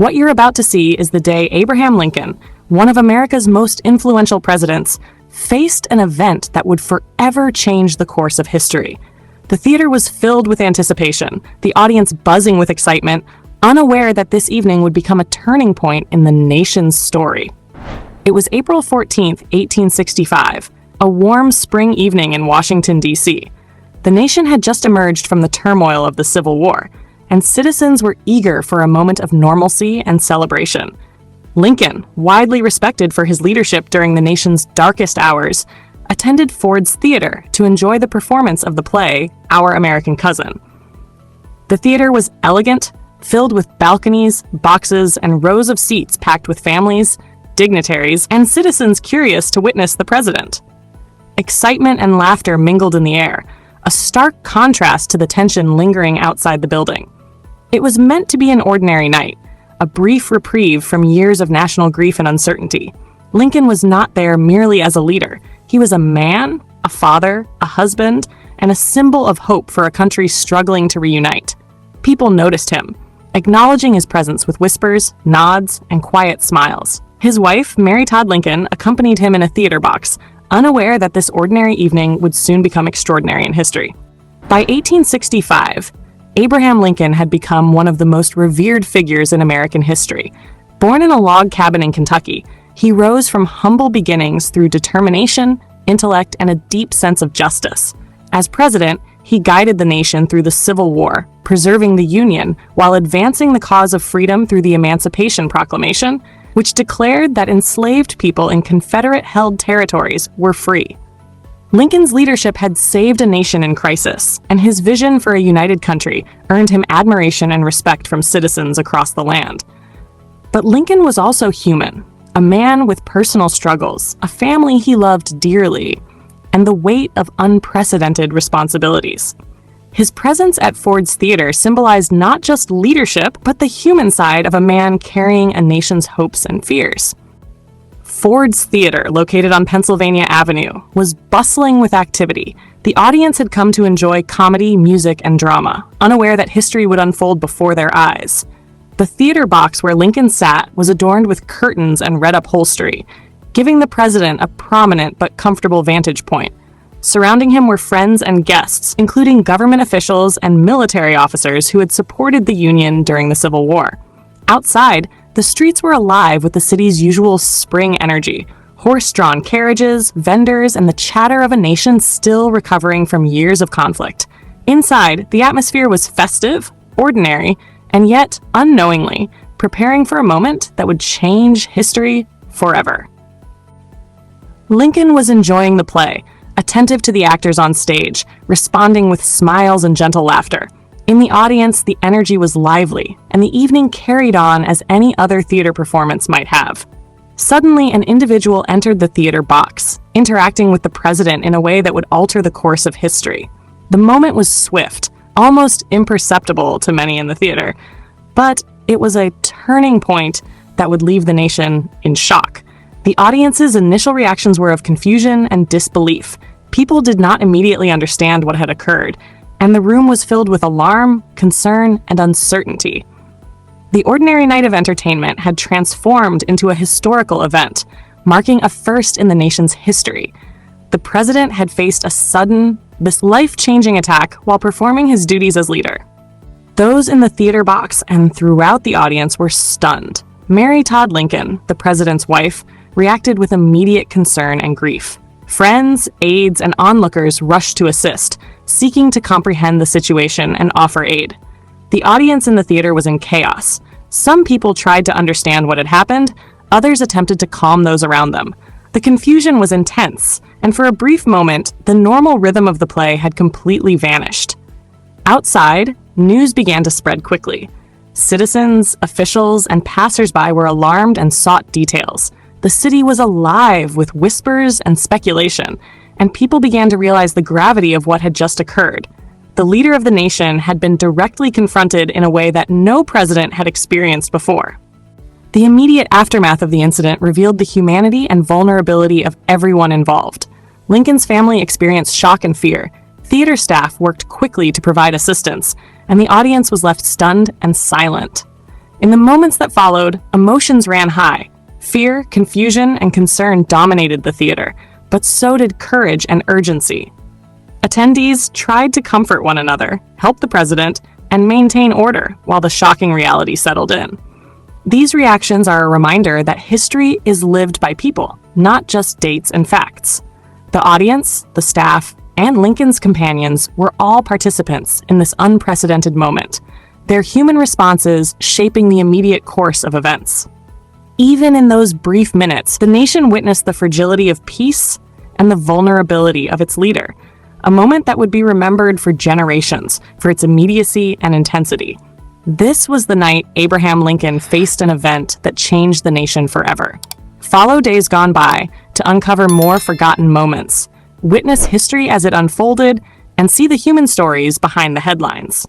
What you're about to see is the day Abraham Lincoln, one of America's most influential presidents, faced an event that would forever change the course of history. The theater was filled with anticipation, the audience buzzing with excitement, unaware that this evening would become a turning point in the nation's story. It was April 14th, 1865, a warm spring evening in Washington, D.C. The nation had just emerged from the turmoil of the Civil War, and citizens were eager for a moment of normalcy and celebration. Lincoln, widely respected for his leadership during the nation's darkest hours, attended Ford's Theater to enjoy the performance of the play, Our American Cousin. The theater was elegant, filled with balconies, boxes, and rows of seats packed with families, dignitaries, and citizens curious to witness the president. Excitement and laughter mingled in the air, a stark contrast to the tension lingering outside the building. It was meant to be an ordinary night, a brief reprieve from years of national grief and uncertainty. Lincoln was not there merely as a leader. He was a man, a father, a husband, and a symbol of hope for a country struggling to reunite. People noticed him, acknowledging his presence with whispers, nods, and quiet smiles. His wife, Mary Todd Lincoln, accompanied him in a theater box, unaware that this ordinary evening would soon become extraordinary in history. By 1865, Abraham Lincoln had become one of the most revered figures in American history. Born in a log cabin in Kentucky, he rose from humble beginnings through determination, intellect, and a deep sense of justice. As president, he guided the nation through the Civil War, preserving the Union while advancing the cause of freedom through the Emancipation Proclamation, which declared that enslaved people in Confederate-held territories were free. Lincoln's leadership had saved a nation in crisis, and his vision for a united country earned him admiration and respect from citizens across the land. But Lincoln was also human, a man with personal struggles, a family he loved dearly, and the weight of unprecedented responsibilities. His presence at Ford's Theater symbolized not just leadership, but the human side of a man carrying a nation's hopes and fears. Ford's Theater, located on Pennsylvania Avenue, was bustling with activity. The audience had come to enjoy comedy, music, and drama, unaware that history would unfold before their eyes. The theater box where Lincoln sat was adorned with curtains and red upholstery, giving the president a prominent but comfortable vantage point. Surrounding him were friends and guests, including government officials and military officers who had supported the Union during the Civil War. Outside, the streets were alive with the city's usual spring energy, horse-drawn carriages, vendors, and the chatter of a nation still recovering from years of conflict. Inside, the atmosphere was festive, ordinary, and yet, unknowingly, preparing for a moment that would change history forever. Lincoln was enjoying the play, attentive to the actors on stage, responding with smiles and gentle laughter. In the audience, the energy was lively, and the evening carried on as any other theater performance might have. Suddenly, an individual entered the theater box, interacting with the president in a way that would alter the course of history. The moment was swift, almost imperceptible to many in the theater, but it was a turning point that would leave the nation in shock. The audience's initial reactions were of confusion and disbelief. People did not immediately understand what had occurred, and the room was filled with alarm, concern, and uncertainty. The ordinary night of entertainment had transformed into a historical event, marking a first in the nation's history. The president had faced this life-changing attack while performing his duties as leader. Those in the theater box and throughout the audience were stunned. Mary Todd Lincoln, the president's wife, reacted with immediate concern and grief. Friends, aides, and onlookers rushed to assist, seeking to comprehend the situation and offer aid. The audience in the theater was in chaos. Some people tried to understand what had happened, others attempted to calm those around them. The confusion was intense, and for a brief moment, the normal rhythm of the play had completely vanished. Outside, news began to spread quickly. Citizens, officials, and passersby were alarmed and sought details. The city was alive with whispers and speculation, and people began to realize the gravity of what had just occurred. The leader of the nation had been directly confronted in a way that no president had experienced before. The immediate aftermath of the incident revealed the humanity and vulnerability of everyone involved. Lincoln's family experienced shock and fear. Theater staff worked quickly to provide assistance, and the audience was left stunned and silent. In the moments that followed, emotions ran high. Fear, confusion, and concern dominated the theater, but so did courage and urgency. Attendees tried to comfort one another, help the president, and maintain order while the shocking reality settled in. These reactions are a reminder that history is lived by people, not just dates and facts. The audience, the staff, and Lincoln's companions were all participants in this unprecedented moment, their human responses shaping the immediate course of events. Even in those brief minutes, the nation witnessed the fragility of peace and the vulnerability of its leader, a moment that would be remembered for generations for its immediacy and intensity. This was the night Abraham Lincoln faced an event that changed the nation forever. Follow Days Gone By to uncover more forgotten moments, witness history as it unfolded, and see the human stories behind the headlines.